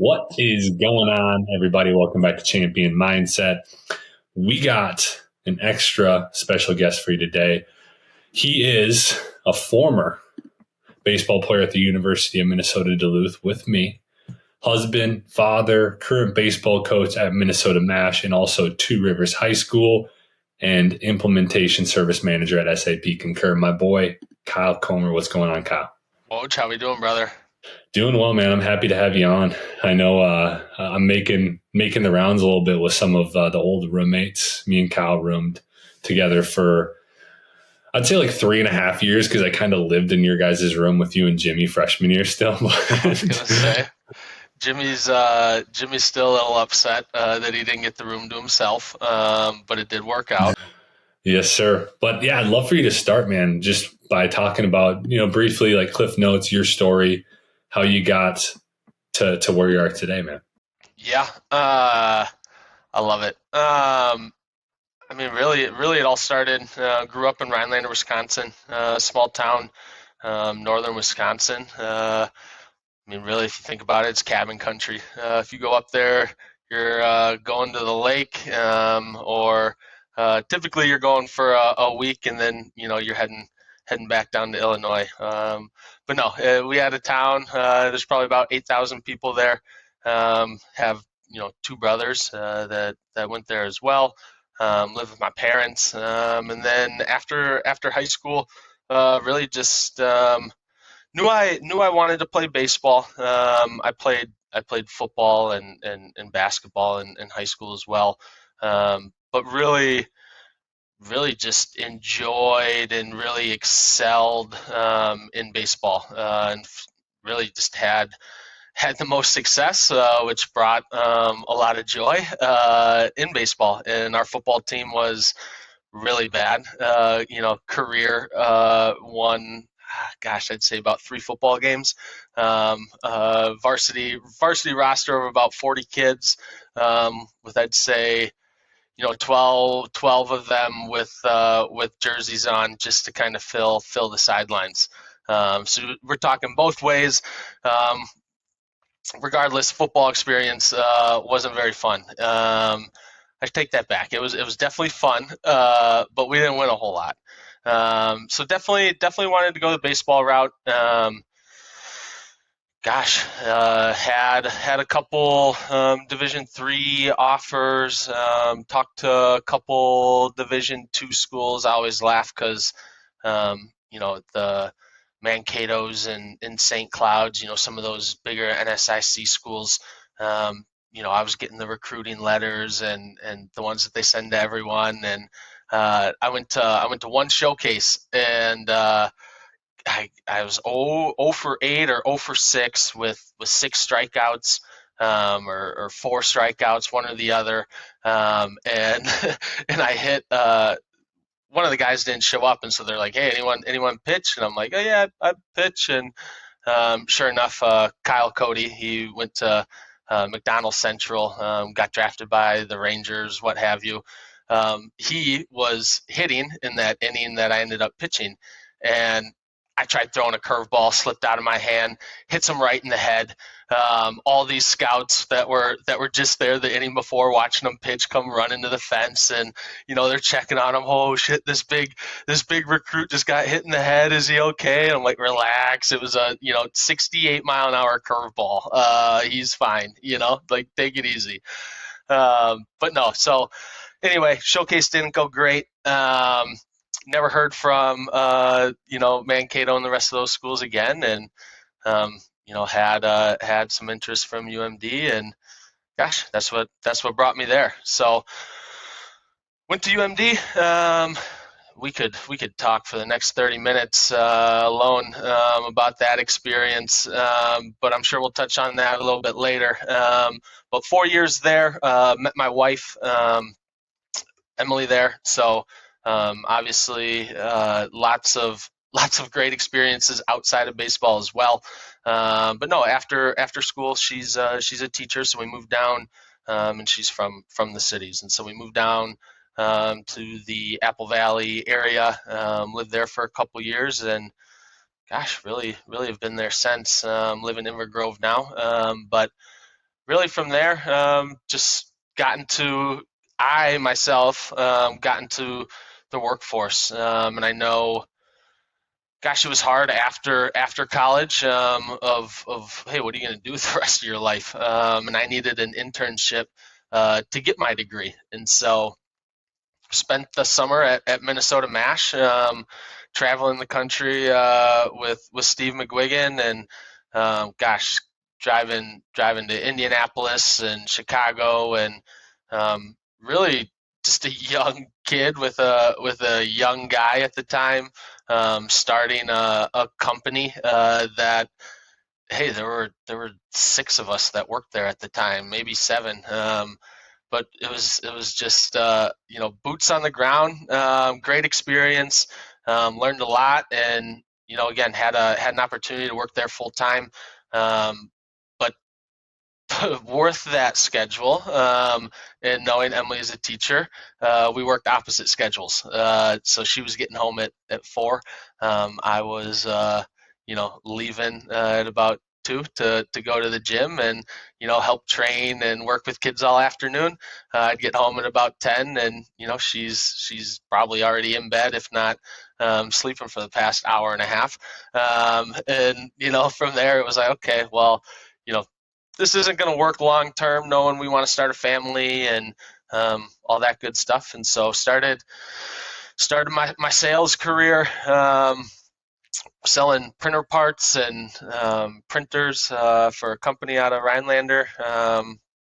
What is going on, everybody? Welcome back to Champion Mindset. We got an extra special guest for you today. He is a former baseball player at the University of Minnesota-Duluth with me, husband, father, current baseball coach at Minnesota MASH, and also Two Rivers High School, and implementation service manager at SAP Concur. My boy, Kyle Comer. What's going on, Kyle? Woj, how we doing, brother? Doing well, man. I'm happy to have you on. I know I'm making the rounds a little bit with some of the old roommates. Me and Kyle roomed together for, I'd say, like 3.5 years because I kind of lived in your guys' room with you and Jimmy freshman year still. I was gonna say, Jimmy's still a little upset that he didn't get the room to himself, but it did work out. Yes, sir. But yeah, I'd love for you to start, man, just by talking about, briefly, like Cliff Notes, your story, how you got to where you are today, man. Yeah, I love it. Really, it all started. Grew up in Rhinelander, Wisconsin, small town, northern Wisconsin. Really, if you think about it, it's cabin country. If you go up there, you're going to the lake, or typically you're going for a week, and then you're heading back down to Illinois. But no, we had a town. There's probably about 8,000 people there. Have two brothers that went there as well. Live with my parents, and then after high school, really just knew I wanted to play baseball. I played football and basketball in high school as well, but really just enjoyed and really excelled in baseball, and really just had the most success, which brought a lot of joy in baseball. And our football team was really bad. Career won, I'd say about 3 football games. Varsity roster of about 40 kids, with I'd say 12 of them with jerseys on, just to kind of fill the sidelines. So we're talking both ways. Regardless, football experience wasn't very fun. I take that back. It was definitely fun, but we didn't win a whole lot. So definitely wanted to go the baseball route. Had a couple Division III offers. Talked to a couple Division II schools. I always laugh because the Mankato's in St. Cloud's, some of those bigger NSIC schools, I was getting the recruiting letters and the ones that they send to everyone. And I went to one showcase, and I was 0 for 8 or 0 for 6 with 6 strikeouts, or 4 strikeouts, one or the other. And and I hit one of the guys didn't show up, and so they're like, "Hey, anyone pitch?" And I'm like, "Oh yeah, I pitch." And sure enough, Kyle Cody, he went to McDonald Central, got drafted by the Rangers, what have you. He was hitting in that inning that I ended up pitching, and I tried throwing a curveball, slipped out of my hand, hits him right in the head. All these scouts that were just there the inning before, watching him pitch, come running to the fence, and they're checking on him. Oh shit, this big recruit just got hit in the head. Is he okay? And I'm like, relax. It was a 68 mile an hour curveball. He's fine. Like, take it easy. But no. So anyway, showcase didn't go great. Never heard from Mankato and the rest of those schools again, and had some interest from UMD, and gosh, that's what brought me there. So went to UMD. We could talk for the next 30 minutes alone about that experience, but I'm sure we'll touch on that a little bit later. But 4 years there, met my wife, Emily, there. So obviously, lots of great experiences outside of baseball as well. But no, after school, she's a teacher, so we moved down, and she's from the cities, and so we moved down to the Apple Valley area. Lived there for a couple years, and gosh, really have been there since. Live in Inver Grove now, but really from there, just got into, I myself got into the workforce. And I know, gosh, it was hard after college, of hey, what are you going to do with the rest of your life? And I needed an internship to get my degree. And so spent the summer at Minnesota MASH, traveling the country with Steve McGuigan, and gosh, driving to Indianapolis and Chicago, and really just a young kid with a young guy at the time, starting a company that, hey, there were 6 of us that worked there at the time, maybe 7. But it was just boots on the ground, great experience, learned a lot, and again had an opportunity to work there full time, but worth that schedule. And knowing Emily is a teacher, we worked opposite schedules. So she was getting home at 4. I was leaving at about 2 to go to the gym and help train and work with kids all afternoon. I'd get home at about 10, and she's probably already in bed, if not sleeping for the past hour and a half. And from there it was like, okay, well, this isn't going to work long term, knowing we want to start a family and all that good stuff. And so started my sales career, selling printer parts and printers for a company out of Rhinelander,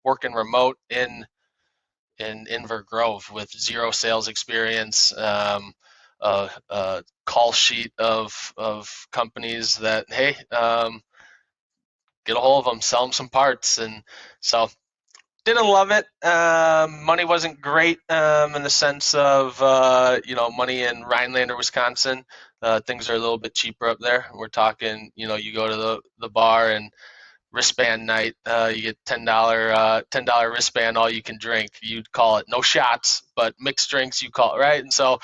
working remote in Inver Grove with 0 sales experience, a call sheet of companies that, hey, get a hold of them, sell them some parts. And so didn't love it. Money wasn't great in the sense of, money in Rhinelander, Wisconsin. Things are a little bit cheaper up there. We're talking, you go to the bar and wristband night, you get $10 wristband, all you can drink. You'd call it no shots, but mixed drinks, you call it, right? And so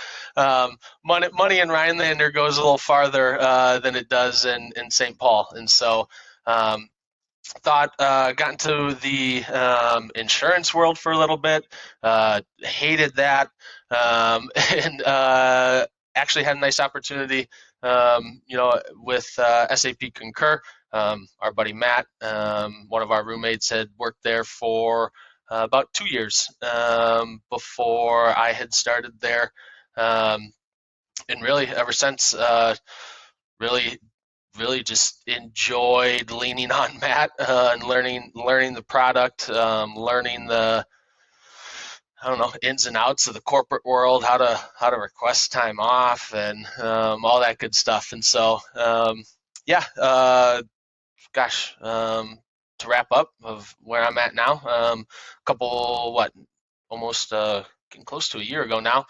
money in Rhinelander goes a little farther than it does in St. Paul. And so got into the insurance world for a little bit, hated that, and actually had a nice opportunity, with SAP Concur. Our buddy Matt, one of our roommates, had worked there for about 2 years before I had started there, and really ever since, really just enjoyed leaning on Matt and learning the product, learning the, I don't know, ins and outs of the corporate world, how to request time off, and all that good stuff. And so to wrap up of where I'm at now, almost getting close to a year ago now,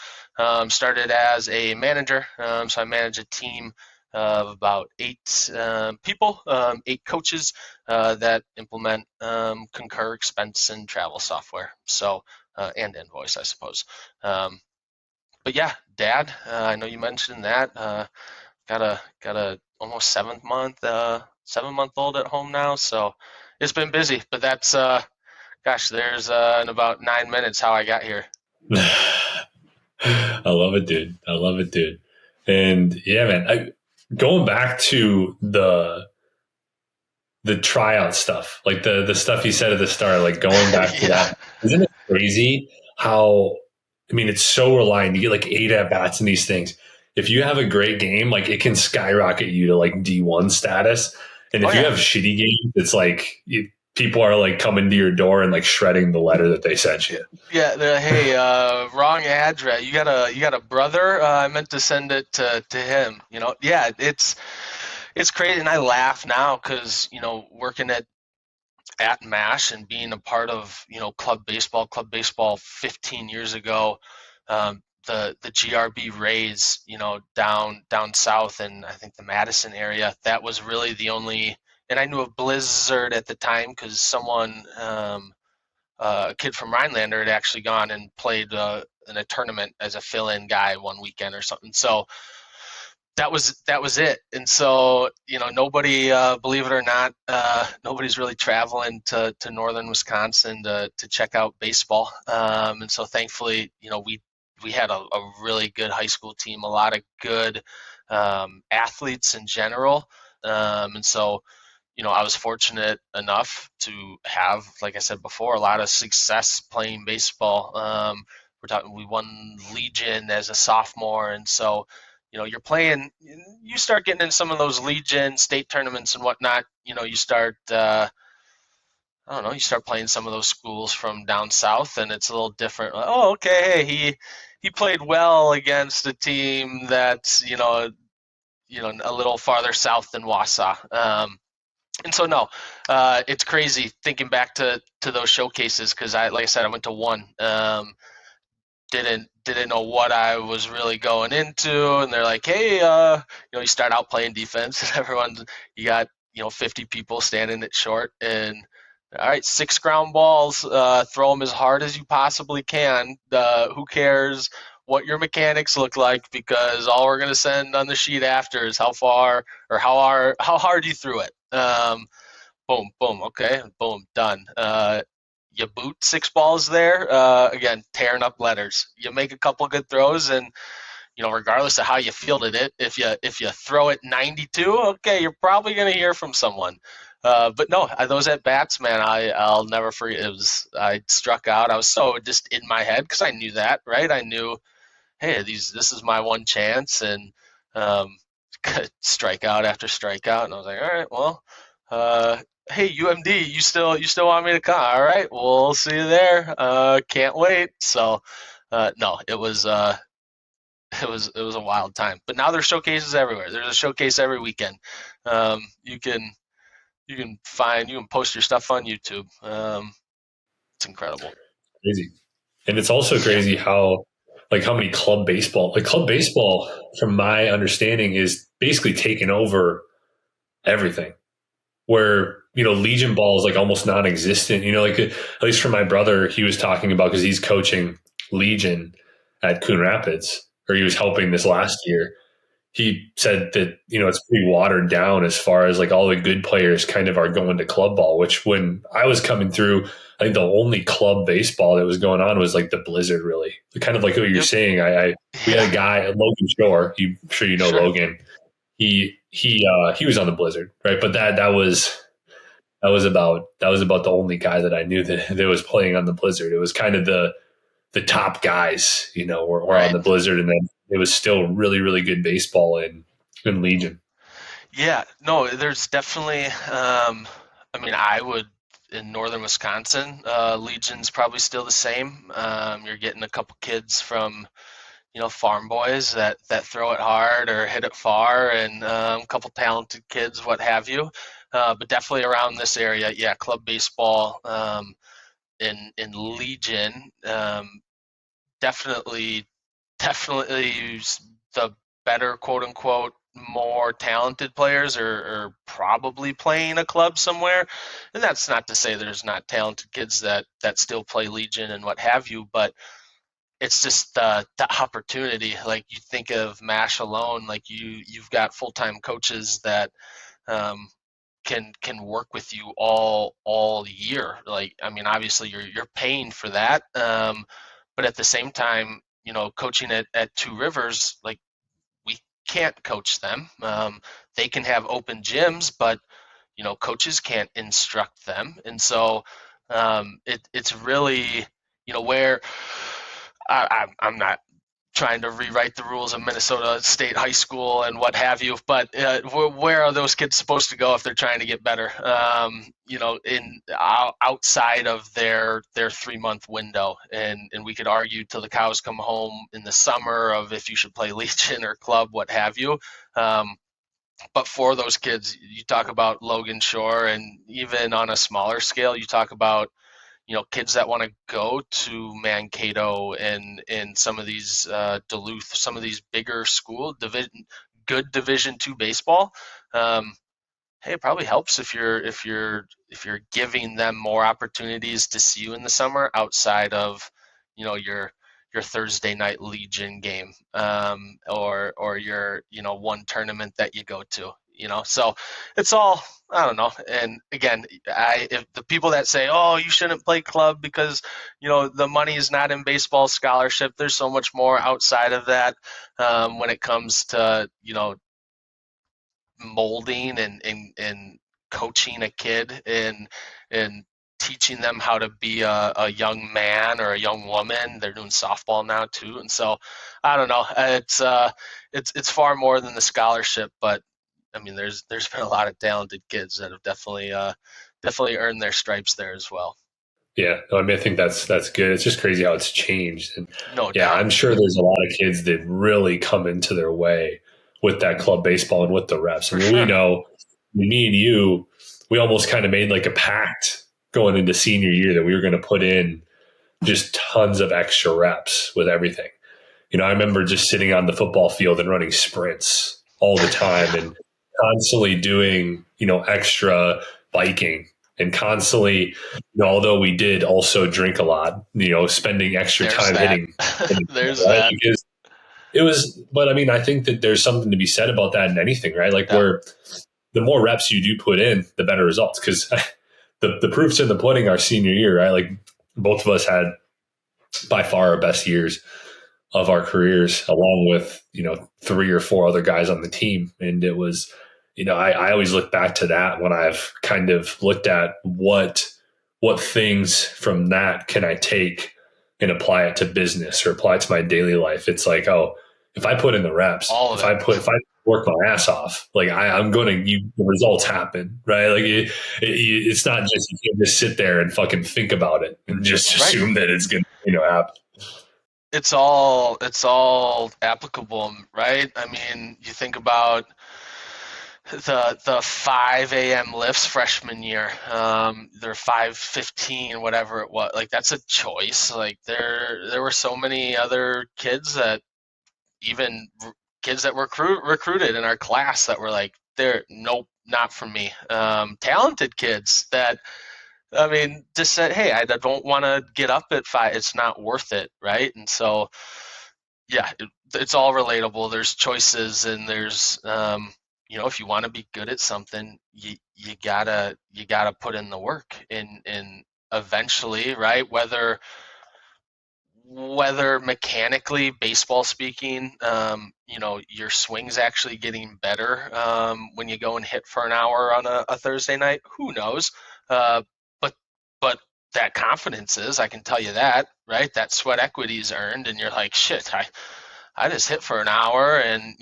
started as a manager. So I manage a team of about 8 people, 8 coaches that implement Concur expense and travel software. So and invoice, I suppose. But yeah, Dad, I know you mentioned that. Got a almost 7-month-old at home now, so it's been busy. But that's there's in about 9 minutes how I got here. I love it, dude. And yeah, man, going back to the tryout stuff, like the stuff you said at the start, like going back to that, isn't it crazy how, I mean, it's so reliant. You get like 8 at bats in these things. If you have a great game, like it can skyrocket you to like D1 status. And if you have shitty games, it's like people are like coming to your door and like shredding the letter that they sent you. Yeah, hey, wrong address. You got a brother? I meant to send it to him. Yeah, it's crazy, and I laugh now because working at MASH and being a part of club baseball 15 years ago, the GRB Rays, down south, and I think the Madison area, that was really the only. And I knew of Blizzard at the time because someone, a kid from Rhinelander, had actually gone and played in a tournament as a fill-in guy one weekend or something. So that was it. And so, nobody, believe it or not, nobody's really traveling to northern Wisconsin to check out baseball. And so thankfully, we had a really good high school team, a lot of good athletes in general. And so, I was fortunate enough to have, like I said before, a lot of success playing baseball. We won Legion as a sophomore, and so, you're playing. You start getting in some of those Legion state tournaments and whatnot. You start. I don't know. You start playing some of those schools from down south, and it's a little different. Oh, okay. Hey, he played well against a team that's a little farther south than Wausau. And so no, it's crazy thinking back to those showcases because like I said, I went to one. Didn't know what I was really going into, and they're like, hey, you start out playing defense, and you got 50 people standing at short, and all right, 6 ground balls, throw them as hard as you possibly can. Who cares what your mechanics look like, because all we're going to send on the sheet after is how far or how hard you threw it. Boom, boom, okay, boom, done. You boot 6 balls there, again, tearing up letters. You make a couple good throws, and regardless of how you fielded it, if you throw it 92, okay, you're probably going to hear from someone. But no, those at bats, man, I'll never forget. I struck out. I was so just in my head because I knew that, right? I knew, hey, this is my one chance, and strikeout after strikeout, and I was like, all right, well, hey, UMD, you still want me to come? All right, we'll see you there. Can't wait. So, no, it was a wild time. But now there's showcases everywhere. There's a showcase every weekend. You can post your stuff on YouTube. It's incredible. Crazy. And it's also Yeah. crazy how many club baseball, from my understanding, is basically taken over everything. Where Legion ball is like almost non-existent. Like at least for my brother, he was talking about because he's coaching Legion at Coon Rapids, or he was helping this last year. He said that it's pretty watered down as far as like all the good players kind of are going to club ball. Which when I was coming through, I think the only club baseball that was going on was like the Blizzard. Really, kind of like what you're Yep. saying. We had a Yeah. guy, Logan Shore. I'm sure you know Sure. Logan. He was on the Blizzard, right? But that was about the only guy that I knew that was playing on the Blizzard. It was kind of the top guys, were on Right. the Blizzard, and then it was still really, really good baseball in Legion. Yeah. No, there's definitely. I mean, I would in northern Wisconsin. Legion's probably still the same. You're getting a couple kids from farm boys that throw it hard or hit it far, and a couple talented kids, what have you. But definitely around this area, yeah, club baseball in Legion, definitely definitely the better quote unquote more talented players are probably playing a club somewhere. And that's not to say there's not talented kids that still play Legion and what have you, but it's just the opportunity. Like you think of MASH alone, like you've got full-time coaches that um, can work with you all year. Like, I mean, obviously you're paying for that, but at the same time, coaching at Two Rivers, like we can't coach them. They can have open gyms, but coaches can't instruct them, and so it's really where I'm not trying to rewrite the rules of Minnesota State High School and what have you. But where are those kids supposed to go if they're trying to get better? Outside of their 3-month window, and we could argue till the cows come home in the summer of if you should play Legion or club, what have you. But for those kids, you talk about Logan Shore, and even on a smaller scale, you talk about kids that want to go to Mankato and some of these Duluth, some of these bigger school good Division II baseball. Hey, it probably helps if you're giving them more opportunities to see you in the summer outside of your Thursday night Legion game, or your, one tournament that you go to, so it's all, I don't know. And again, if the people that say, oh, you shouldn't play club because, the money is not in baseball scholarship, there's so much more outside of that, when it comes to, molding and coaching a kid and teaching them how to be a young man or a young woman. They're doing softball now too, and so I don't know. It's far more than the scholarship, but I mean, there's been a lot of talented kids that have definitely earned their stripes there as well. Yeah, no, I mean, I think that's good. It's just crazy how it's changed, and No yeah, doubt. I'm sure there's a lot of kids that really come into their way with that club baseball and with the reps. I For mean, we sure. know me and you, we almost kind of made like a pact going into senior year that we were going to put in just tons of extra reps with everything. I remember just sitting on the football field and running sprints all the time Yeah, and constantly doing, extra biking and constantly, although we did also drink a lot, spending extra there's time that. hitting, There's right? that. Because it was, but I mean, I think that there's something to be said about that in anything, right? Like Yeah. where the more reps you do put in, the better results. Because the proof's in the pudding our senior year, right? Like both of us had by far our best years of our careers, along with, 3 or 4 other guys on the team. And it was, I always look back to that when I've kind of looked at what things from that can I take and apply it to business or apply it to my daily life. It's like, oh, if I put in the reps, All of it. if I work my ass off, like I'm going to, the results happen, right? Like it's not just, you can't just sit there and fucking think about it and just Right. assume that it's going to, happen. It's all applicable, right? I mean, you think about the 5 a.m. lifts freshman year. They're 5:15, whatever it was. Like that's a choice. Like there were so many other kids that even kids that were recruited in our class that were like, they're nope, not for me. Talented kids that, I mean, just said, hey, I don't want to get up at 5. It's not worth it, right? And so, yeah, it's all relatable. There's choices, and there's, if you want to be good at something, you gotta put in the work, and eventually, right? Whether mechanically, baseball speaking, your swing's actually getting better when you go and hit for an hour on a Thursday night. Who knows? Uh, but but that confidence is, I can tell you that, right? That sweat equity is earned, and you're like, shit, I just hit for an hour, and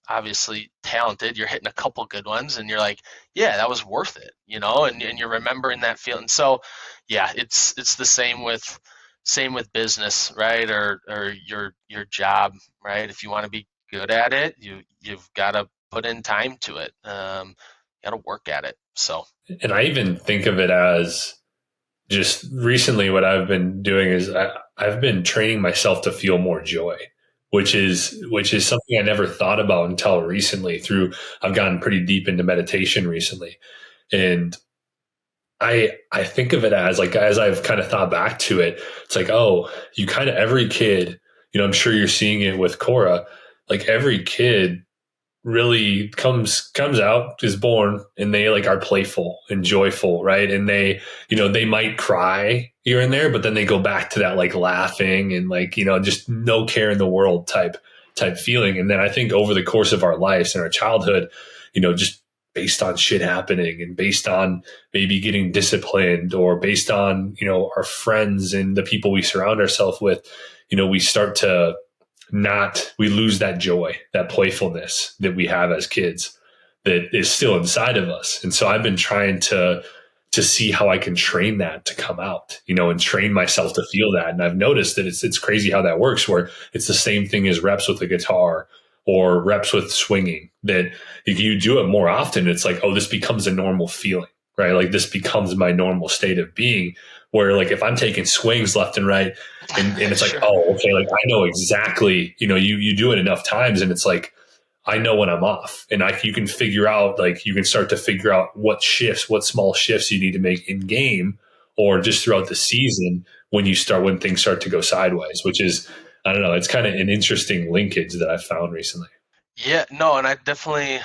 obviously talented. You're hitting a couple good ones, and you're like, yeah, that was worth it, and you're remembering that feeling. So, yeah, it's the same with business, right? Or your job, right? If you want to be good at it, you've got to put in time to it. Got to work at it. So, And I even think of it as just recently what I've been doing is I've been training myself to feel more joy, which is something I never thought about until recently. I've gotten pretty deep into meditation recently, and I think of it as like, as I've kind of thought back to it, it's like, oh, you kind of, every kid, I'm sure you're seeing it with Cora, like every kid really comes out, is born, and they like are playful and joyful, right? And they might cry here and there, but then they go back to that like laughing and like, just no care in the world type feeling. And then I think over the course of our lives and our childhood, just based on shit happening and based on maybe getting disciplined or based on, our friends and the people we surround ourselves with, we start to we lose that joy, that playfulness that we have as kids that is still inside of us. And so I've been trying to see how I can train that to come out, and train myself to feel that. And I've noticed that it's crazy how that works, where it's the same thing as reps with the guitar or reps with swinging, that if you do it more often, it's like, oh, this becomes a normal feeling, right? Like this becomes my normal state of being, where like if I'm taking swings left and right, and it's like, sure. oh, okay, like I know exactly, you do it enough times, and it's like, I know when I'm off, and you can figure out, like you can start to figure out what small shifts you need to make in game or just throughout the season, when things start to go sideways, which is, I don't know, it's kind of an interesting linkage that I've found recently. Yeah, no, and I definitely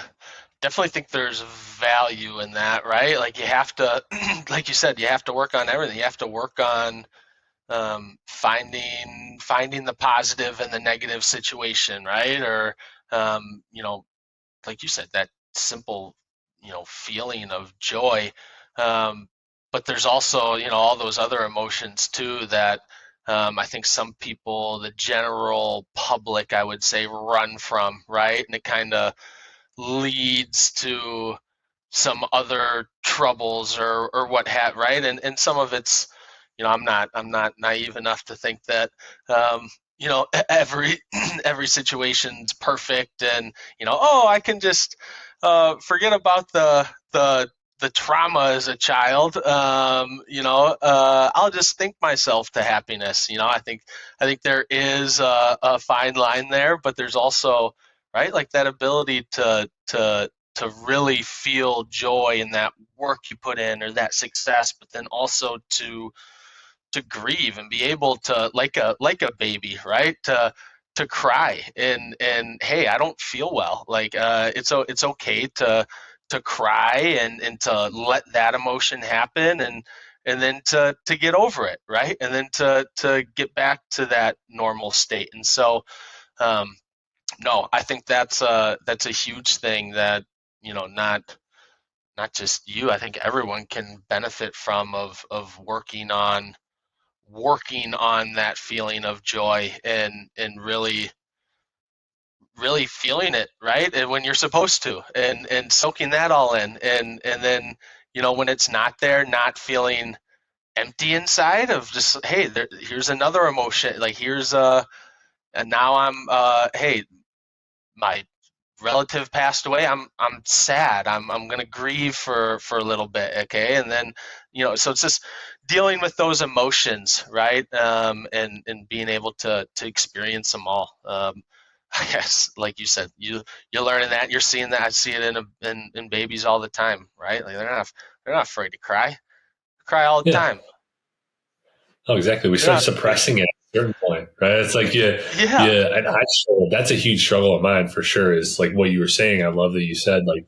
think there's value in that, right? Like you have to, like you said, you have to work on everything. You have to work on finding the positive in the negative situation, right? Or you know, like you said, that simple, feeling of joy. Um, but there's also, all those other emotions too that I think some people, the general public, I would say, run from, right? And it kind of leads to some other troubles or what have, right? And some of it's, I'm not naive enough to think that every every situation's perfect, and oh, I can just forget about the trauma as a child. I'll just think myself to happiness. I think there is a fine line there, but there's also, right, like that ability to really feel joy in that work you put in or that success, but then also to grieve and be able to, like a baby, right, to cry and hey, I don't feel well, like it's okay to cry and to let that emotion happen, and then to get over it, right, and then to get back to that normal state. And so no, I think that's a huge thing that, not just you, I think everyone can benefit from, of working on that feeling of joy, and really feeling it, right, and when you're supposed to, and soaking that all in, and then when it's not there, not feeling empty inside, of just, hey, here's another emotion, like here's and now I'm hey, my relative passed away, I'm sad, I'm gonna grieve for a little bit, okay, and then so it's just dealing with those emotions, right, and being able to experience them all. I guess, like you said, you're learning that, you're seeing that. I see it in babies all the time, right, like they're not afraid to cry all the Yeah. time. Oh, exactly. We They're start not afraid. suppressing it at a certain point, right? It's like, yeah, Yeah. yeah. And that's a huge struggle of mine for sure. Is like what you were saying. I love that you said, like,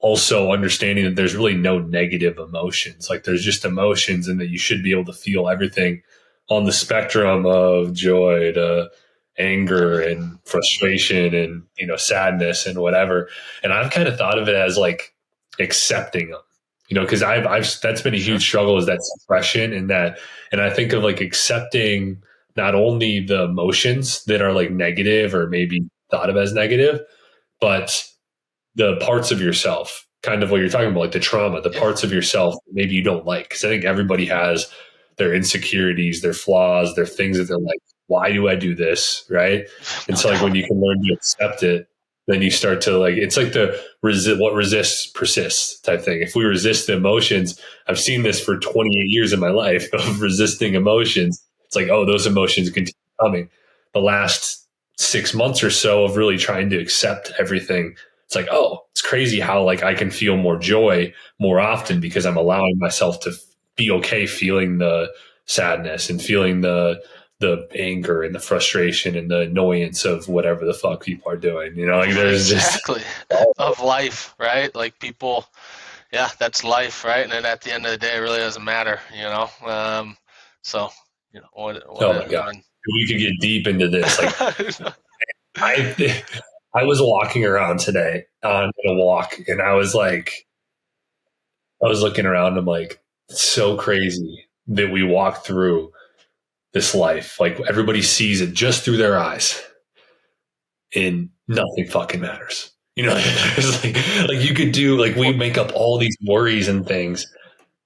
also understanding that there's really no negative emotions. Like there's just emotions, and that you should be able to feel everything on the spectrum of joy to anger Everything. and frustration and, sadness and whatever. And I've kind of thought of it as like accepting them, because I've that's been a huge Sure. struggle, is that suppression, and I think of like accepting not only the emotions that are like negative or maybe thought of as negative, but the parts of yourself, kind of what you're talking about, like the trauma, the Yeah. parts of yourself that maybe you don't like. Because I think everybody has their insecurities, their flaws, their things that they're like, why do I do this? Right. And No so, like, when doubt. you can learn to accept it, then you start to, like, it's like the what resists persists type thing. If we resist the emotions, I've seen this for 28 years in my life of resisting emotions. It's like, oh, those emotions continue coming. The last 6 months or so of really trying to accept everything, it's like, oh, it's crazy how, like, I can feel more joy more often Right. because I'm allowing myself to be okay feeling the sadness and feeling the anger and the frustration and the annoyance of whatever the fuck people are doing. Like, there's just Exactly. Of life, right, like people, yeah, that's life, right, and then at the end of the day, it really doesn't matter, so oh my I god, mean. we could get deep into this. Like, I I was walking around today on a walk, and I was looking around. I'm like, it's so crazy that we walk through this life. Like, everybody sees it just through their eyes, and nothing fucking matters. It's like you could do, like, we make up all these worries and things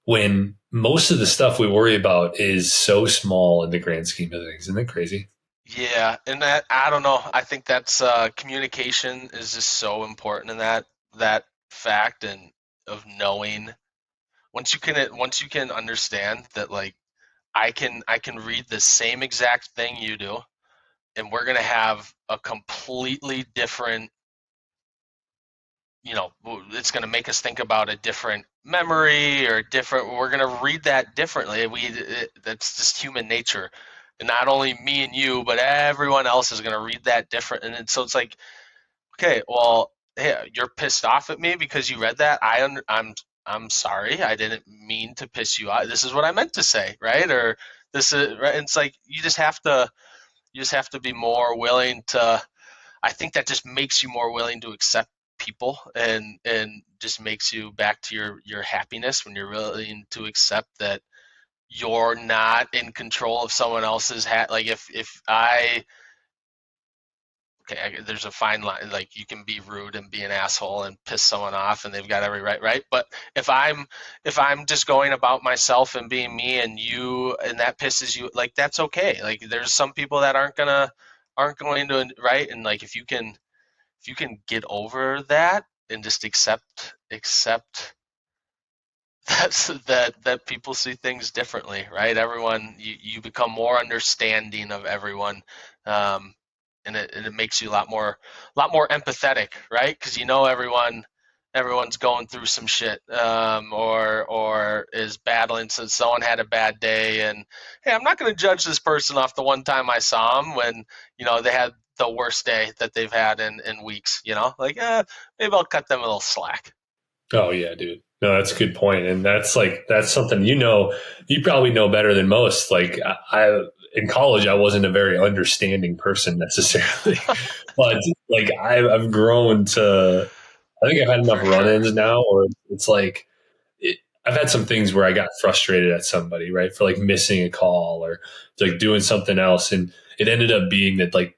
when most of the stuff we worry about is so small in the grand scheme of things. Isn't that crazy? Yeah, and that, I don't know. I think that's communication is just so important in that fact, and of knowing, once you can understand that, like, I can read the same exact thing you do, and we're gonna have a completely different it's going to make us think about a different memory or we're going to read that differently. That's just human nature. And not only me and you, but everyone else is going to read that different. And so it's like, okay, well, hey, you're pissed off at me because you read that. I'm sorry. I didn't mean to piss you off. This is what I meant to say, right? Or this is right. And it's like you just have to be more willing to. I think that just makes you more willing to accept people, and just makes you back to your happiness when you're willing to accept that you're not in control of someone else's like if I okay, there's a fine line. Like, you can be rude and be an asshole and piss someone off, and they've got every right. But if I'm just going about myself and being me, and that pisses you, like, that's okay. Like, there's some people that aren't going to, right? And like, if you can get over that and just accept that people see things differently, right? Everyone, you become more understanding of everyone, um, and it makes you a lot more empathetic, right? Because everyone's going through some shit, or is battling. So someone had a bad day, and hey, I'm not going to judge this person off the one time I saw them when they had the worst day that they've had in weeks. Like, maybe I'll cut them a little slack. Oh yeah, dude. No, that's a good point, and that's something you probably know better than most. Like I in college, I wasn't a very understanding person necessarily, but like I've grown to. I think I've had enough For sure. run-ins now, or it's like I've had some things where I got frustrated at somebody, right, for like missing a call or like doing something else, and it ended up being that like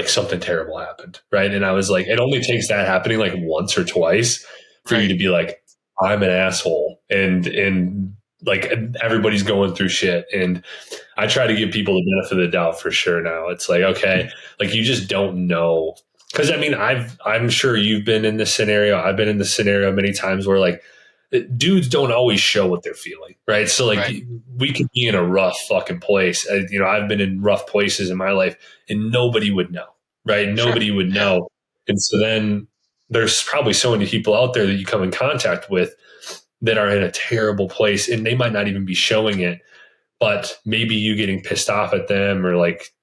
something terrible happened, right? And I was like, it only takes that happening like once or twice for you Right. to be like, I'm an asshole, and like everybody's going through shit, and I try to give people the benefit of the doubt for sure. Now it's like, okay, like you just don't know, because I mean, I'm sure you've been in this scenario. I've been in this scenario many times where like dudes don't always show what they're feeling, right? So like Right. we could be in a rough fucking place. I've been in rough places in my life, and nobody would know, right? Sure. Nobody would Yeah. know, and so then there's probably so many people out there that you come in contact with that are in a terrible place, and they might not even be showing it, but maybe you getting pissed off at them or like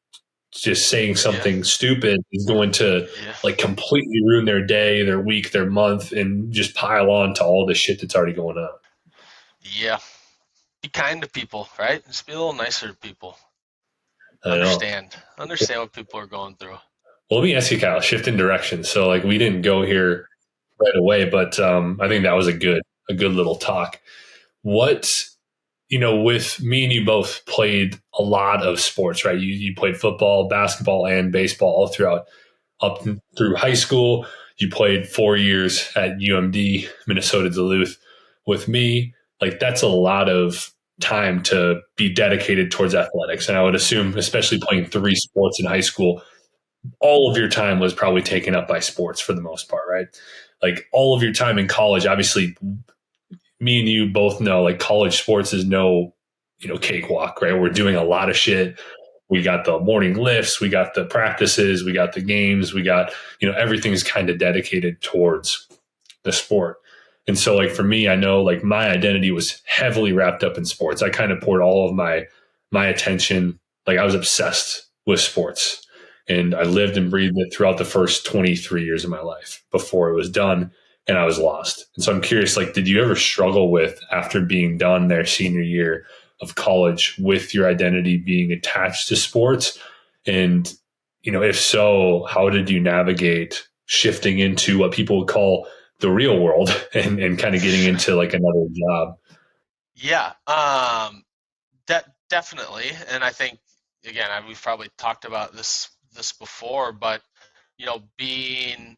just saying Yeah. something stupid is going to Yeah. like completely ruin their day, their week, their month, and just pile on to all the shit that's already going on. Yeah. Be kind to people, right? Just be a little nicer to people. I know. Understand what people are going through. Well, let me ask you, Kyle, shift in direction. So like we didn't go here right away, but I think that was a good little talk. What with me and you both played a lot of sports, right? You played football, basketball, and baseball all throughout up through high school. You played 4 years at UMD, Minnesota Duluth. With me, like that's a lot of time to be dedicated towards athletics. And I would assume, especially playing three sports in high school, all of your time was probably taken up by sports for the most part, right? Like all of your time in college, obviously, me and you both know like college sports is no, cakewalk, right? We're doing a lot of shit. We got the morning lifts, we got the practices, we got the games, we got, everything's kind of dedicated towards the sport. And so like for me, I know like my identity was heavily wrapped up in sports. I kind of poured all of my attention, like I was obsessed with sports. And I lived and breathed it throughout the first 23 years of my life before it was done and I was lost. And so I'm curious, like, did you ever struggle with after being done their senior year of college with your identity being attached to sports? And, if so, how did you navigate shifting into what people would call the real world and kind of getting into like another job? Yeah. Definitely. And I think, again, we've probably talked about this before, but being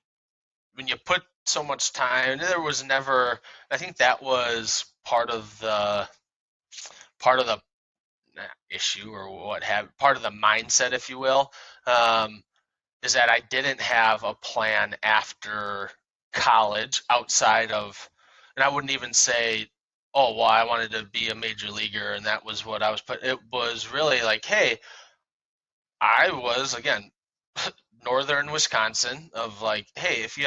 when you put so much time, there was never. I think that was part of the issue, or part of the mindset, if you will, um, is that I didn't have a plan after college outside of, and I wouldn't even say, oh, well, I wanted to be a major leaguer and that was what I was put. It was really like, hey, I was, again, northern Wisconsin of like, hey, if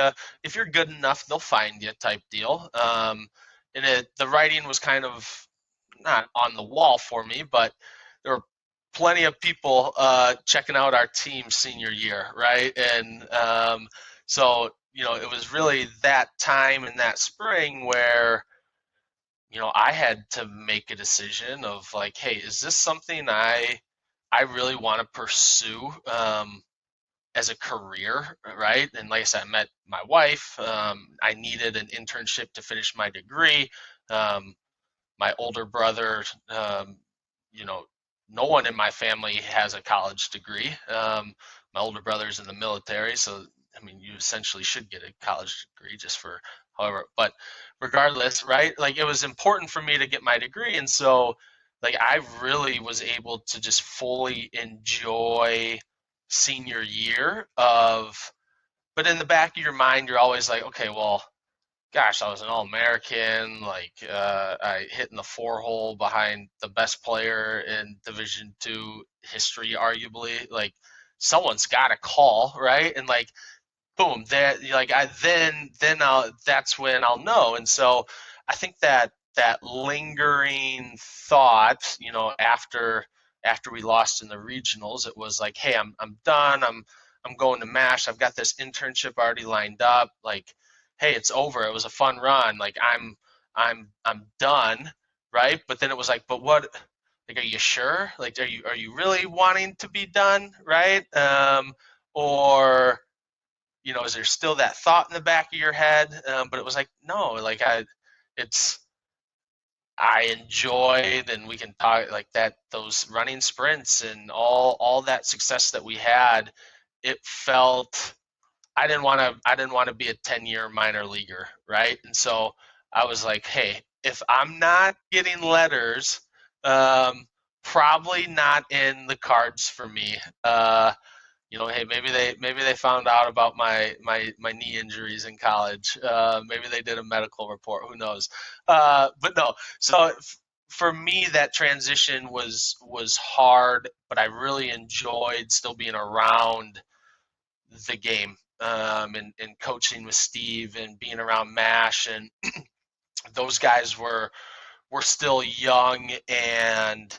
you're good enough, they'll find you type deal. The writing was kind of not on the wall for me, but there were plenty of people checking out our team senior year, right? And so it was really that time in that spring where I had to make a decision of like, hey, is this something I really want to pursue as a career, right? And like I said, I met my wife. I needed an internship to finish my degree. Um, my older brother, you know, no one in my family has a college degree. My older brother's in the military, so I mean, you essentially should get a college degree just for however. But regardless, right? Like it was important for me to get my degree, and so like I really was able to just fully enjoy senior year of. But in the back of your mind, you're always like, okay, well, gosh, I was an All-American. Like I hit in the four hole behind the best player in Division Two history, arguably. Like someone's got to call, right? And like, boom, that like I then I'll that's when I'll know. And so I think that lingering thought, after we lost in the regionals, it was like, hey, I'm done. I'm going to MASH. I've got this internship already lined up. Like, hey, it's over. It was a fun run. Like I'm done, right? But then it was like, but what? Like, are you sure? Like, are you really wanting to be done, right? Or is there still that thought in the back of your head? But it was like, no, like it's I enjoyed, and we can talk like that, those running sprints and all that success that we had. It felt I didn't want to be a 10-year minor leaguer, right? And so I was like, hey, if I'm not getting letters, um, probably not in the cards for me. Hey, maybe they found out about my knee injuries in college. Maybe they did a medical report. Who knows? But no. So for me, that transition was hard, but I really enjoyed still being around the game, and coaching with Steve and being around Mash, and those guys were still young and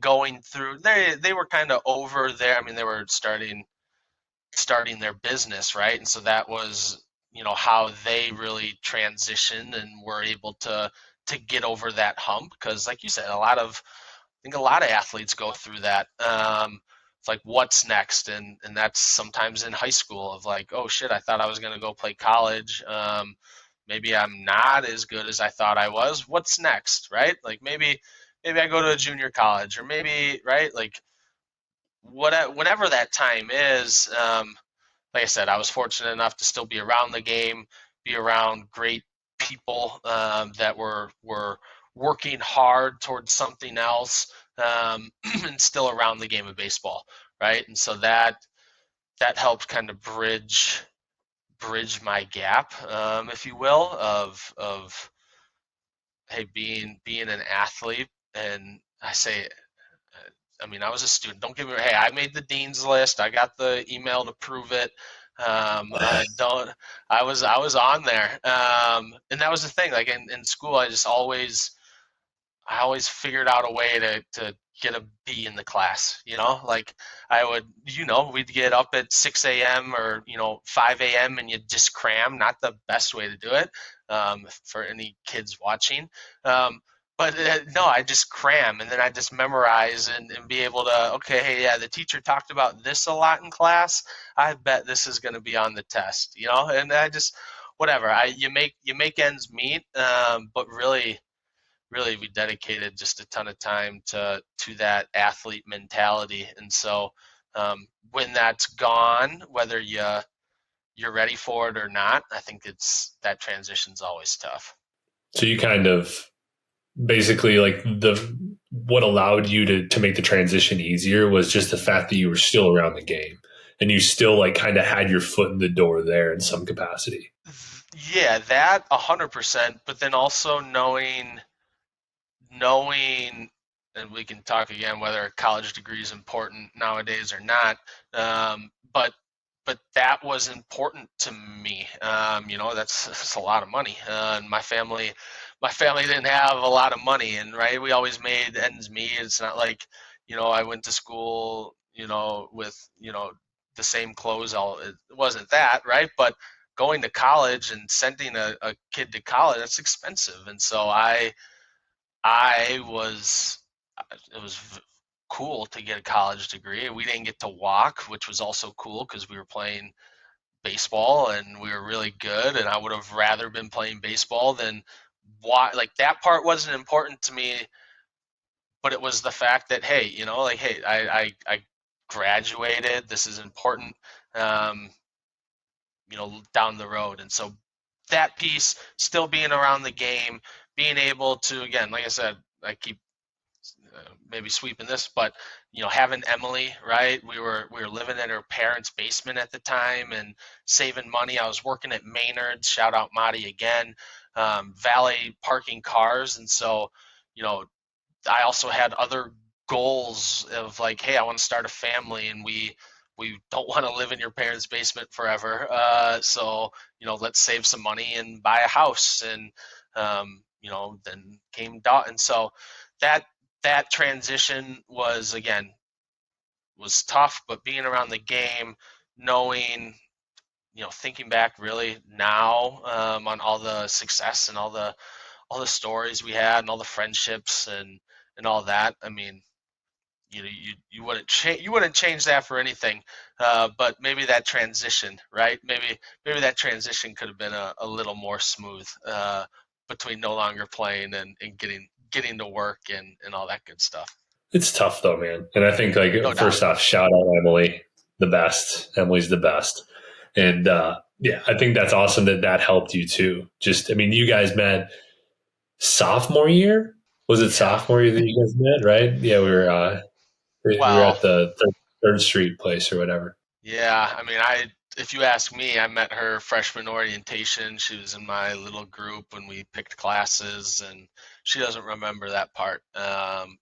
going through. They were kind of over there. I mean, they were starting their business, right? And so that was, how they really transitioned and were able to get over that hump. Because, like you said, I think a lot of athletes go through that. It's like, what's next? And that's sometimes in high school of like, oh shit, I thought I was gonna go play college. Maybe I'm not as good as I thought I was. What's next, right? Like maybe I go to a junior college, or maybe, right, like whatever that time is. Like I said, I was fortunate enough to still be around the game, be around great people that were working hard towards something else, and still around the game of baseball, right? And so that helped kind of bridge my gap, if you will, of hey, being an athlete. And I mean, I was a student. Don't get me wrong. Hey, I made the dean's list. I got the email to prove it. I don't. I was on there, and that was the thing. Like in school, I always figured out a way to get a B in the class. Like I would, we'd get up at 6 a.m. or 5 a.m. and you'd just cram. Not the best way to do it, for any kids watching. But no, I just cram, and then I just memorize and be able to, okay, hey, yeah, the teacher talked about this a lot in class. I bet this is going to be on the test, and I just, whatever. You make ends meet, but really we dedicated just a ton of time to that athlete mentality. And so when that's gone, whether you're ready for it or not, I think it's that transition's always tough. So you kind of basically like what allowed you to make the transition easier was just the fact that you were still around the game and you still like kind of had your foot in the door there in some capacity. Yeah, that 100%. But then also knowing, and we can talk again whether a college degree is important nowadays or not. But but that was important to me. That's a lot of money. And my family didn't have a lot of money, and right, we always made ends meet. It's not like, I went to school, with, the same clothes. It wasn't that, right? But going to college and sending a kid to college, that's expensive. And so I was, it was cool to get a college degree. We didn't get to walk, which was also cool because we were playing baseball and we were really good. And I would have rather been playing baseball than like that part wasn't important to me, but it was the fact that, hey, hey, I graduated. This is important, um, down the road. And so that piece, still being around the game, being able to, again, like I said, I keep maybe sweeping this, but having Emily, right? We were living in her parents' basement at the time and saving money. I was working at Maynard's. Shout out Marty again, valet parking cars, and so I also had other goals of like, hey, I want to start a family, and we don't want to live in your parents' basement forever. So let's save some money and buy a house, and then came dot, and so that transition was tough, but being around the game, knowing, thinking back really now, on all the success and all the stories we had and all the friendships and all that. I mean, you wouldn't change that for anything, but maybe that transition, right? Maybe that transition could have been a little more smooth, between no longer playing and getting to work and all that good stuff. It's tough though, man. And I think No doubt. first off, shout out Emily, the best. Emily's the best. And yeah, I think that's awesome that helped you too. Just, I mean, you guys met sophomore year. Was it Yeah. sophomore year that you guys met? Right? Yeah, we were Well, at the Third Street place or whatever. yeah. I mean, if you ask me, I met her freshman orientation. She was in my little group when we picked classes, and she doesn't remember that part.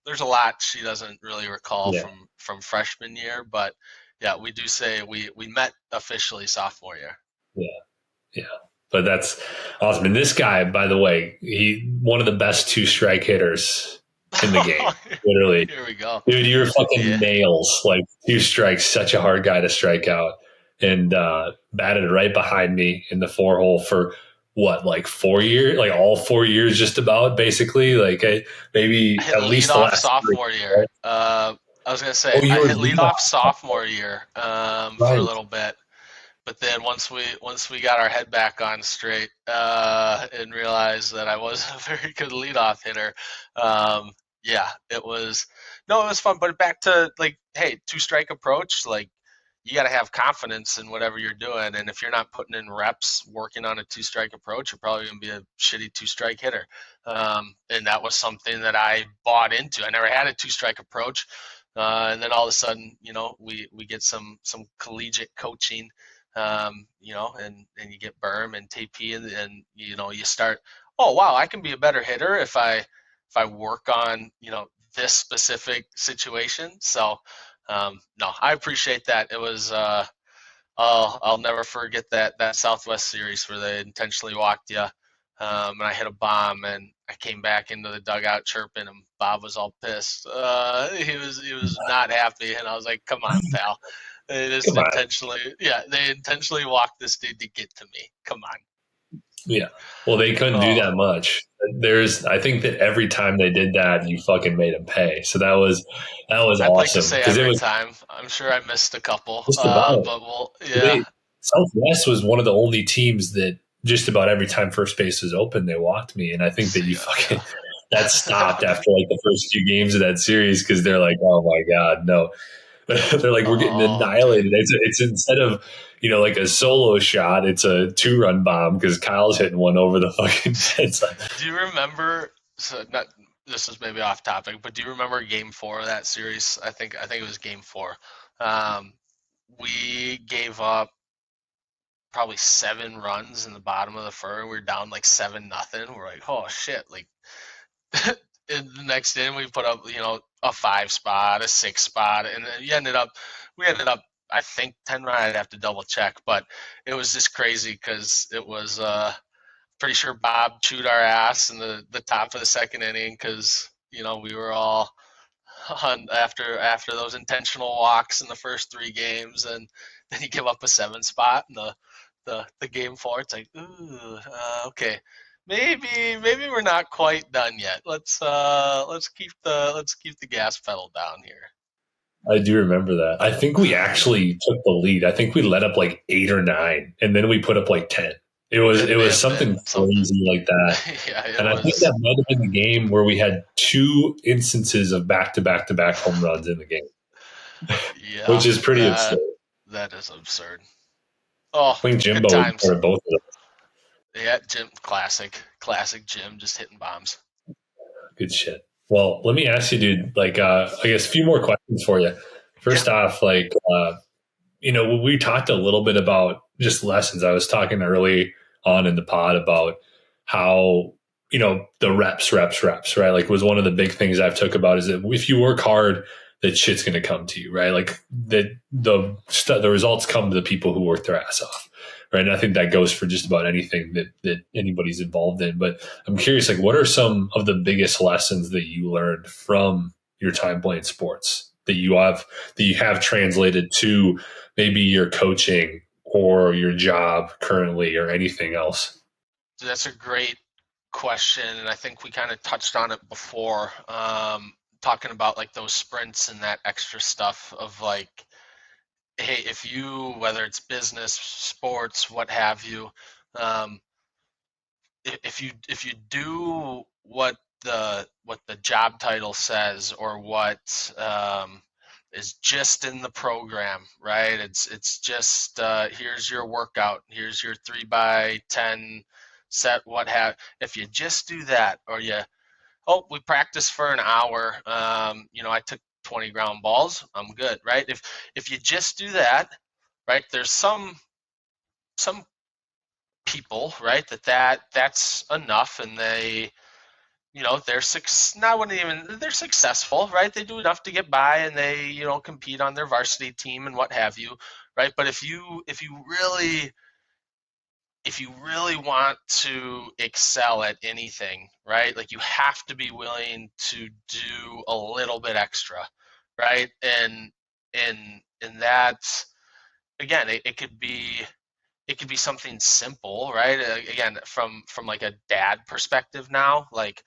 There's a lot she doesn't really recall Yeah, from freshman year, but yeah, we do say we met officially sophomore year. yeah, yeah. But that's awesome. And this guy, by the way, he one of the best two strike hitters in the game. Literally, Here we go. dude, you're fucking Yeah, nails. Like two strikes, such a hard guy to strike out. And batted right behind me in the four hole for what, like 4 years, like all 4 years, just about basically. Like I maybe hit at least the leadoff last three. sophomore year. Right? I was gonna Oh, say you I were hit leadoff leadoff, sophomore year, for a right? little bit. But then once we got our head back on straight, and realized that I was a very good leadoff hitter, yeah, it was no, it was fun. But back to like, hey, two strike approach, like you got to have confidence in whatever you're doing, and if you're not putting in reps working on a two strike approach, you're probably gonna be a shitty two strike hitter. And that was something that I bought into. I never had a two strike approach. And then all of a sudden, we get some collegiate coaching, and you get berm and TP, and you start, oh wow, I can be a better hitter if I work on this specific situation. So no, I appreciate that. It was I'll never forget that Southwest series where they intentionally walked you, and I hit a bomb, and I came back into the dugout chirping, and Bob was all pissed. He was not happy, and I was like, "Come on, pal." They just Come on. they intentionally walked this dude to get to me. Come on. Yeah. Well, they couldn't do Oh, that much. I think that every time they did that, you fucking made them pay. So that was I'd like to awesome say because it every was time. I'm sure I missed a couple, just about. but well, yeah. They Southwest was one of the only teams that just about every time first base was open, they walked me, and I think that See you ya, yeah. fucking that stopped after like the first few games of that series because they're like, oh my god, no. They're like, we're getting Oh, dude. annihilated. It's instead of like a solo shot, it's a 2-run bomb because Kyle's hitting one over the fucking fence. Do you remember? So not this is maybe off topic, but do you remember Game 4 of that series? I think it was Game 4. Um, we gave up probably 7 runs in the bottom of the first. We were down like 7-0. We're like, oh shit! Like, in the next inning, we put up a 5 spot, a 6 spot, and then we ended up I think 10 run. I'd have to double check, but it was just crazy because it was pretty sure Bob chewed our ass in the top of the second inning because we were all on after those intentional walks in the first three games, and then you give up a 7 spot in the game four. It's like, ooh, okay, maybe we're not quite done yet. Let's keep the gas pedal down here. I do remember that. I think we actually took the lead. I think we let up like 8 or 9, and then we put up like 10. It May was have something been something. crazy like that. Yeah, it And I think was. that might have been the game where we had 2 instances of back to back to back home runs in the game, Yeah, which is pretty absurd. that is absurd. Oh, I think good Jimbo times. started both of them. Yeah, Jim, classic Jim, just hitting bombs. Good shit. Well, let me ask you, dude, like, I guess a few more questions for you. Yeah, First off, like, we talked a little bit about just lessons. I was talking early on in the pod about how, the reps, right? Like, was one of the big things I've took about is that if you work hard, that shit's going to come to you, right? Like that the results come to the people who work their ass off, right? And I think that goes for just about anything that anybody's involved in. But I'm curious, like, what are some of the biggest lessons that you learned from your time playing sports that you have translated to maybe your coaching or your job currently or anything else? so that's a great question, and I think we kind of touched on it before, talking about like those sprints and that extra stuff of like, hey, if you, whether it's business, sports, what have you, um, if you do what the job title says or what is just in the program, right? It's just here's your workout, here's your 3x10 set, what have. If you just do that, or we practiced for an hour, I took 20 ground balls, I'm good, right? If you just do that, right? There's some people, right, that's enough, and they're successful, right? They do enough to get by, and they compete on their varsity team and what have you, right? But if you really want to excel at anything, right, like you have to be willing to do a little bit extra, right? And that's, again, it could be something simple, right? Again, from like a dad perspective now, like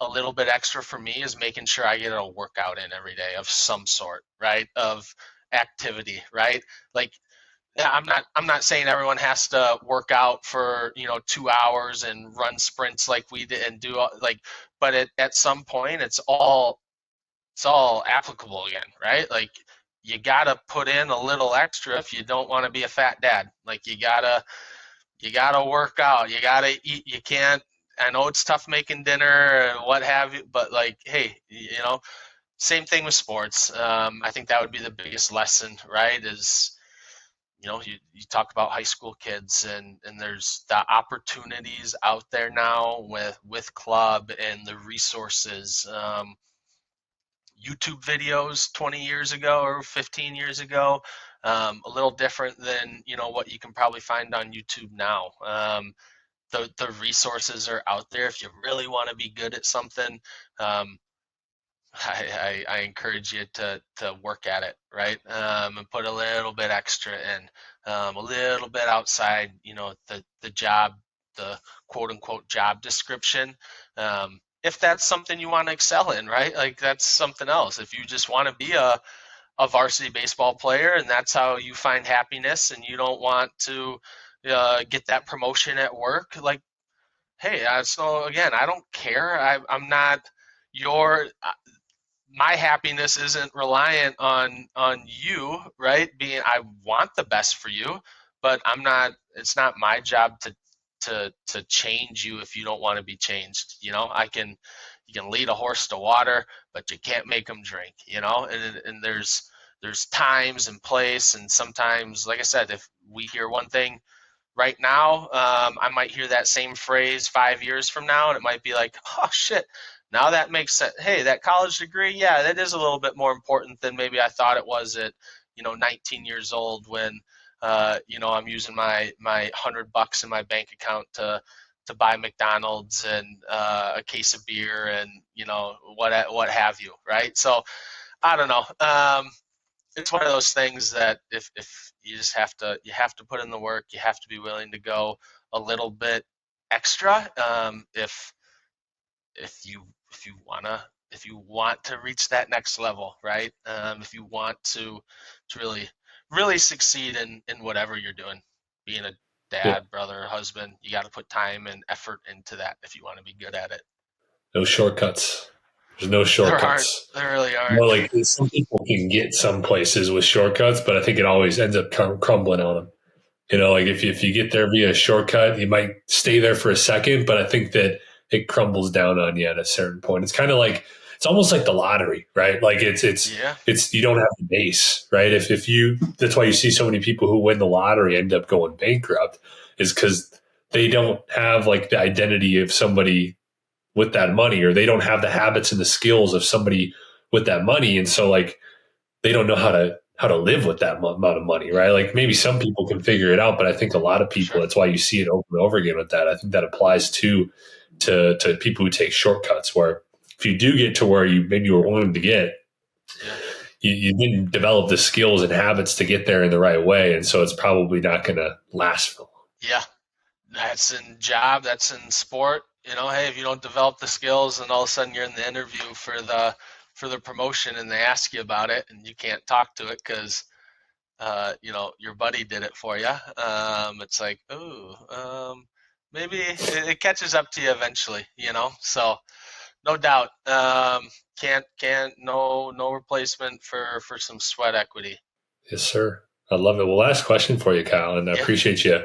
a little bit extra for me is making sure I get a workout in every day of some sort, right? Of activity, right? Like, yeah, I'm not saying everyone has to work out for 2 hours and run sprints like we did and do like, but at some point it's all applicable again, right? Like you gotta put in a little extra if you don't want to be a fat dad. Like you gotta work out, you gotta eat. You can't. I know it's tough making dinner and what have you, but like, hey, same thing with sports. I think that would be the biggest lesson, right? Is you talk about high school kids, and there's the opportunities out there now with club and the resources. YouTube videos 20 years ago or 15 years ago, a little different than what you can probably find on YouTube now. The resources are out there if you really want to be good at something. um, I encourage you to work at it, right? And put a little bit extra in, a little bit outside, the job, the quote unquote job description. If that's something you want to excel in, right? Like that's something else. If you just want to be a varsity baseball player and that's how you find happiness, and you don't want to get that promotion at work, like, hey, so again, I don't care. I'm not your my happiness isn't reliant on you, right? Being, I want the best for you, but I'm not. It's not my job to change you if you don't want to be changed. You can lead a horse to water, but you can't make him drink. And there's times and place, and sometimes, like I said, if we hear one thing right now, I might hear that same phrase 5 years from now, and it might be like, oh shit, now that makes sense. Hey, that college degree, yeah, that is a little bit more important than maybe I thought it was 19 years old when, I'm using my $100 in my bank account to buy McDonald's and a case of beer and what have you, right? So I don't know. It's one of those things that if you just have to put in the work, you have to be willing to go a little bit extra. If you want to reach that next level, right? If you want to really succeed in whatever you're doing, being a Yeah. dad, brother, husband, you got to put time and effort into that if you want to be good at it. No shortcuts. There's no There aren't. shortcuts. There really No, aren't. like some people can get some places with shortcuts, but I think it always ends up crumbling on them. Like if you get there via a shortcut, you might stay there for a second, but I think that it crumbles down on you at a certain point. It's kind of like it's almost like the lottery, right? Like Yeah, it's you don't have the base, right? If you that's why you see so many people who win the lottery end up going bankrupt is because they don't have like the identity of somebody with that money, or they don't have the habits and the skills of somebody with that money, and so like they don't know how to live with that amount of money, right? Like maybe some people can figure it out, but I think a lot of people, sure. that's why you see it over and over again with that. I think that applies to people who take shortcuts, where if you do get to where you maybe were wanting to get, Yeah. you didn't develop the skills and habits to get there in the right way. And so it's probably not going to last for long. Yeah. That's in job, that's in sport. Hey, if you don't develop the skills and all of a sudden you're in the interview for the promotion and they ask you about it and you can't talk to it because your buddy did it for you. It's like, maybe it catches up to you eventually. So no doubt, can't no replacement for some sweat equity. Yes, sir. I love it. Well, last question for you, Kyle, and I Yeah. appreciate you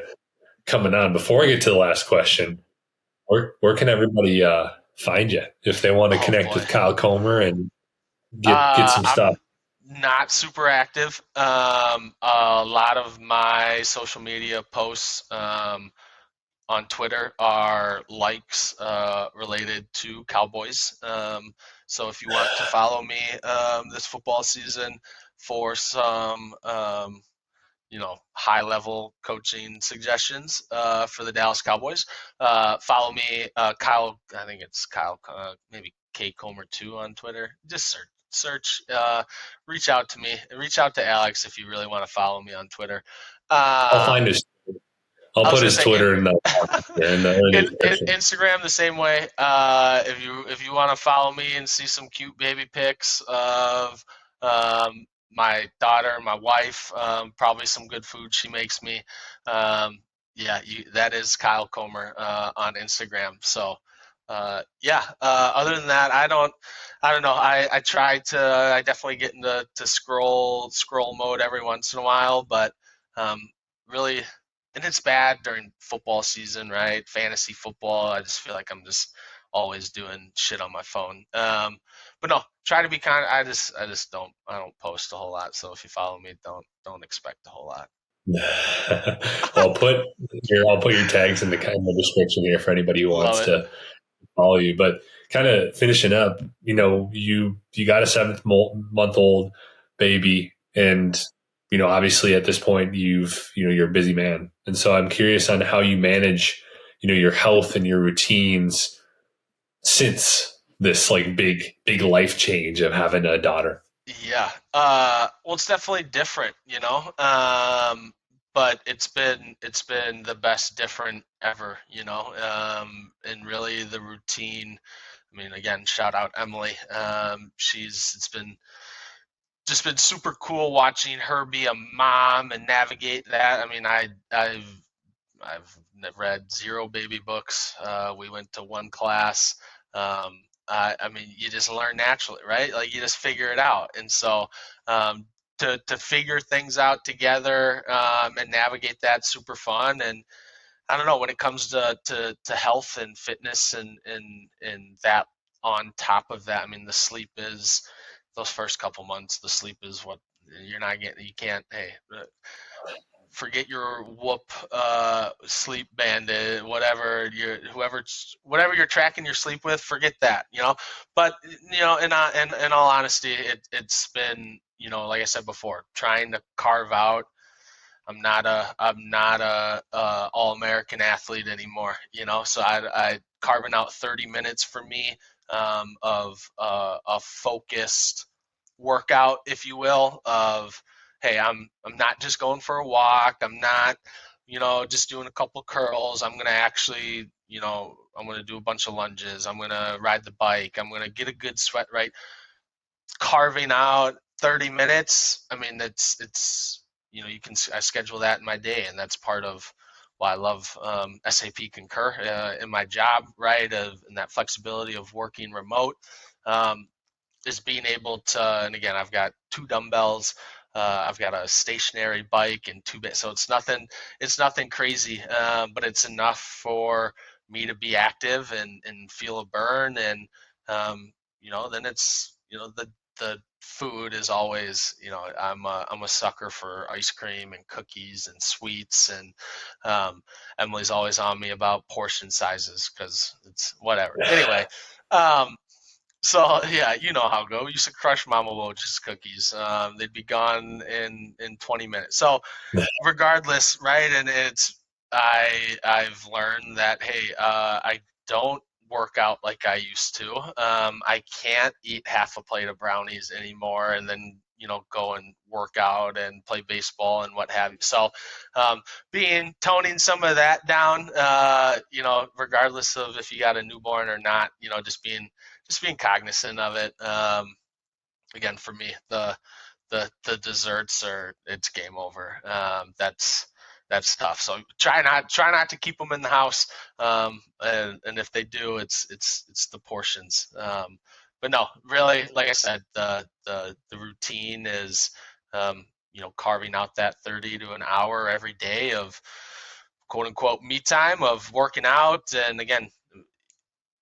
coming on. Before I get to the last question, where can everybody find you if they want to Oh connect boy. with Kyle Comer and get some stuff? I'm not super active. A lot of my social media posts on Twitter are likes related to Cowboys. So if you want to follow me this football season for some high level coaching suggestions for the Dallas Cowboys, follow me, Kyle. I think it's Kyle, maybe K Comer 2 on Twitter. Just search, reach out to me, reach out to Alex if you really want to follow me on Twitter. I'll find his. I'll I was put gonna his say Twitter in the description. Instagram the same way. If you want to follow me and see some cute baby pics of my daughter, my wife, probably some good food she makes me. Yeah, that is Kyle Comer on Instagram. So yeah. Other than that, I don't know. I definitely get into scroll mode every once in a while, but really, and it's bad during football season, right? Fantasy football. I just feel like I'm just always doing shit on my phone. But no, try to be kind. I don't post a whole lot. So if you follow me, don't expect a whole lot. Well, I'll put your tags in the description here for anybody who Love wants it. to follow you. But kind of finishing up, you got a 7 month old baby, and obviously at this point you're a busy man, and so I'm curious on how you manage your health and your routines since this like big life change of having a daughter. Yeah. Well, it's definitely different, but it's been the best different ever, and really the routine. I mean, again, shout out Emily. It's been super cool watching her be a mom and navigate that. I mean, I've read zero baby books. We went to one class. I mean, you just learn naturally, right? Like you just figure it out. And so to figure things out together and navigate that, super fun. And I don't know, when it comes to health and fitness and that on top of that, I mean, the sleep is those first couple months. The sleep is what you're not getting. You can't. Hey, forget your Whoop sleep bandit, whatever you're tracking your sleep with, forget that, But in all honesty, it's been, like I said before, trying to carve out. I'm not a all American athlete anymore, So I carving out 30 minutes for me, of a focused workout, if you will, of hey, I'm not just going for a walk. I'm not, just doing a couple curls. I'm gonna actually, I'm gonna do a bunch of lunges. I'm gonna ride the bike. I'm gonna get a good sweat, right? Carving out 30 minutes. I mean, it's I schedule that in my day, and that's part of why I love SAP Concur in my job, right? And that flexibility of working remote. Is being able to, and again, I've got 2 dumbbells, I've got a stationary bike and 2 so it's nothing crazy, but it's enough for me to be active and feel a burn, and then it's the food is always, I'm a sucker for ice cream and cookies and sweets, and Emily's always on me about portion sizes because it's whatever. Anyway. So yeah, you know how it goes. We used to crush Mama Woj's cookies. They'd be gone in 20 minutes. So regardless, right? And I've learned that hey, I don't work out like I used to. I can't eat half a plate of brownies anymore and then go and work out and play baseball and what have you. So toning some of that down, regardless of if you got a newborn or not, just being cognizant of it. Again, for me, the desserts it's game over. That's tough. So try not to keep them in the house. And if they do, it's the portions. But no, really, like I said, the routine is, carving out that 30 to an hour every day of quote unquote me time of working out. And again,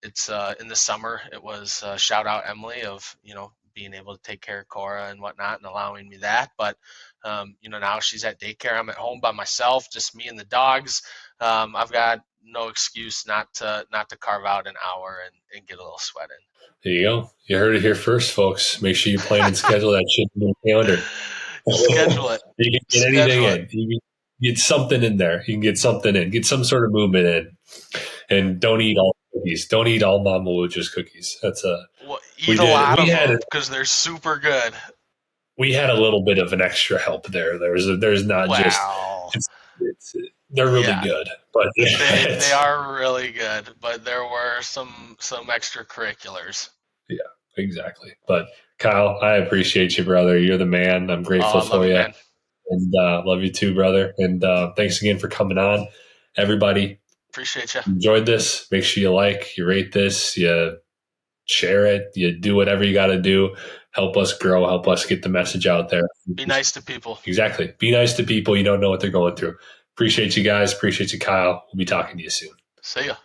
it's in the summer. It was shout out Emily of being able to take care of Cora and whatnot and allowing me that. But now she's at daycare. I'm at home by myself, just me and the dogs. I've got no excuse not to carve out an hour and get a little sweat in. There you go. You heard it here first, folks. Make sure you plan and schedule that shit in your calendar. Schedule it. You can get anything in. You can get something in there. You can get something in. Get some sort of movement in. And don't eat all cookies. Don't eat all Mama Woj's cookies. That's eat a lot of them because they're super good. We had a little bit of an extra help there. There's not just they're really good, but they are really good. But there were some extracurriculars. Yeah, exactly. But Kyle, I appreciate you, brother. You're the man. I'm grateful for you, man. And love you too, brother. And thanks again for coming on, everybody. Appreciate you. Enjoyed this. Make sure you rate this, you share it, you do whatever you got to do. Help us grow. Help us get the message out there. Be nice to people. Exactly. Be nice to people. You don't know what they're going through. Appreciate you guys. Appreciate you, Kyle. We'll be talking to you soon. See ya.